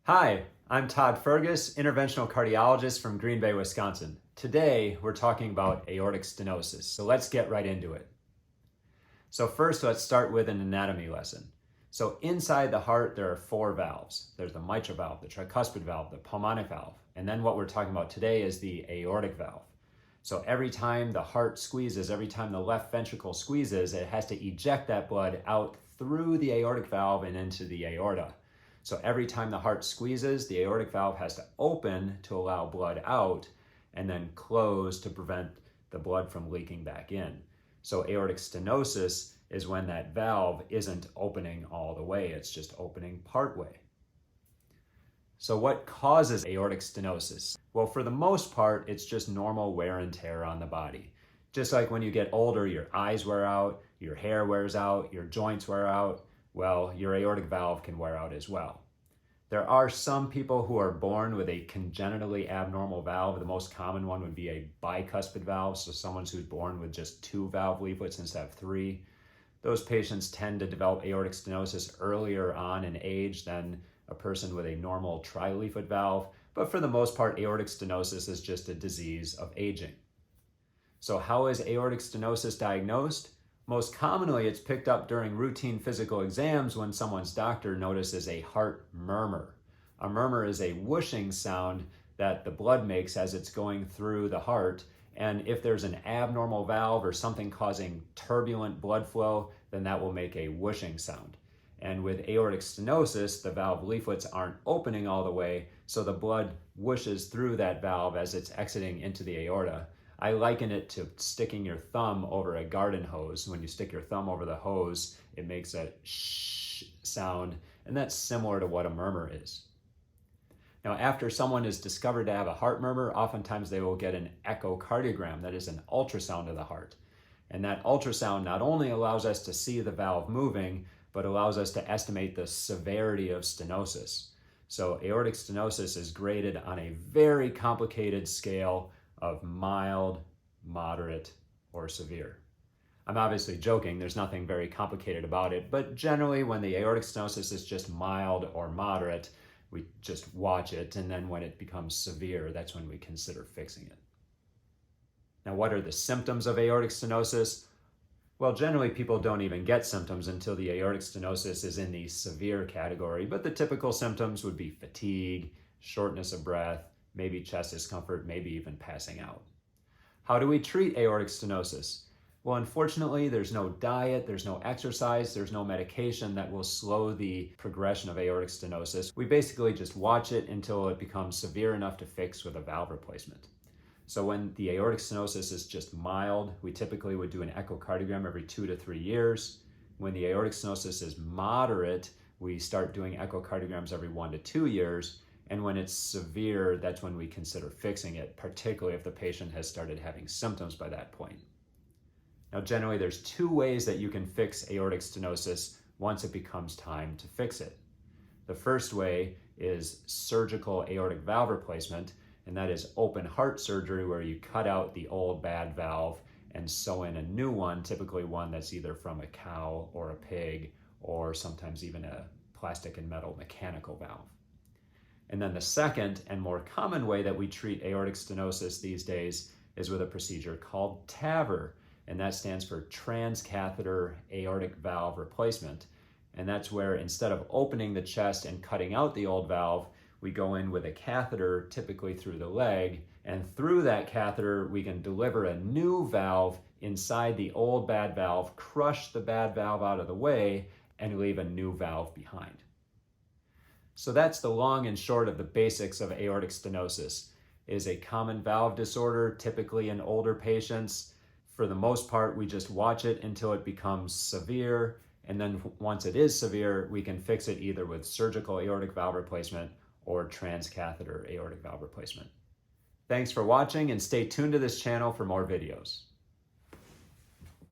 Hi, I'm Todd Fergus, interventional cardiologist from Green Bay, Wisconsin. Today, we're talking about aortic stenosis, so let's get right into it. So first, let's start with an anatomy lesson. So inside the heart, there are four valves. There's the mitral valve, the tricuspid valve, the pulmonic valve, and then what we're talking about today is the aortic valve. So every time the heart squeezes, every time the left ventricle squeezes, it has to eject that blood out through the aortic valve and into the aorta. So every time the heart squeezes, the aortic valve has to open to allow blood out and then close to prevent the blood from leaking back in. So aortic stenosis is when that valve isn't opening all the way, it's just opening part way. So what causes aortic stenosis? Well, for the most part, it's just normal wear and tear on the body. Just like when you get older, your eyes wear out, your hair wears out, your joints wear out, well, your aortic valve can wear out as well. There are some people who are born with a congenitally abnormal valve. The most common one would be a bicuspid valve, so someone who's born with just two valve leaflets instead of three. Those patients tend to develop aortic stenosis earlier on in age than a person with a normal tri-leaflet valve, but for the most part, aortic stenosis is just a disease of aging. So how is aortic stenosis diagnosed? Most commonly, it's picked up during routine physical exams when someone's doctor notices a heart murmur. A murmur is a whooshing sound that the blood makes as it's going through the heart, and if there's an abnormal valve or something causing turbulent blood flow, then that will make a whooshing sound. And with aortic stenosis, the valve leaflets aren't opening all the way, so the blood whooshes through that valve as it's exiting into the aorta. I liken it to sticking your thumb over a garden hose. When you stick your thumb over the hose, it makes a shh sound, and that's similar to what a murmur is. Now, after someone is discovered to have a heart murmur, oftentimes they will get an echocardiogram, that is an ultrasound of the heart. And that ultrasound not only allows us to see the valve moving, but allows us to estimate the severity of stenosis. So aortic stenosis is graded on a very complicated scale of mild, moderate, or severe. I'm obviously joking, there's nothing very complicated about it, but generally when the aortic stenosis is just mild or moderate, we just watch it, and then when it becomes severe, that's when we consider fixing it. Now, what are the symptoms of aortic stenosis? Well, generally people don't even get symptoms until the aortic stenosis is in the severe category, but the typical symptoms would be fatigue, shortness of breath, maybe chest discomfort, maybe even passing out. How do we treat aortic stenosis? Well, unfortunately, there's no diet, there's no exercise, there's no medication that will slow the progression of aortic stenosis. We basically just watch it until it becomes severe enough to fix with a valve replacement. So when the aortic stenosis is just mild, we typically would do an echocardiogram every 2 to 3 years. When the aortic stenosis is moderate, we start doing echocardiograms every 1 to 2 years. And when it's severe, that's when we consider fixing it, particularly if the patient has started having symptoms by that point. Now, generally, there's two ways that you can fix aortic stenosis once it becomes time to fix it. The first way is surgical aortic valve replacement, and that is open heart surgery where you cut out the old bad valve and sew in a new one, typically one that's either from a cow or a pig, or sometimes even a plastic and metal mechanical valve. And then the second and more common way that we treat aortic stenosis these days is with a procedure called TAVR, and that stands for transcatheter aortic valve replacement. And that's where instead of opening the chest and cutting out the old valve, we go in with a catheter, typically through the leg, and through that catheter, we can deliver a new valve inside the old bad valve, crush the bad valve out of the way, and leave a new valve behind. So that's the long and short of the basics of aortic stenosis. It is a common valve disorder, typically in older patients. For the most part, we just watch it until it becomes severe, and then once it is severe, we can fix it either with surgical aortic valve replacement or transcatheter aortic valve replacement. Thanks for watching, and stay tuned to this channel for more videos.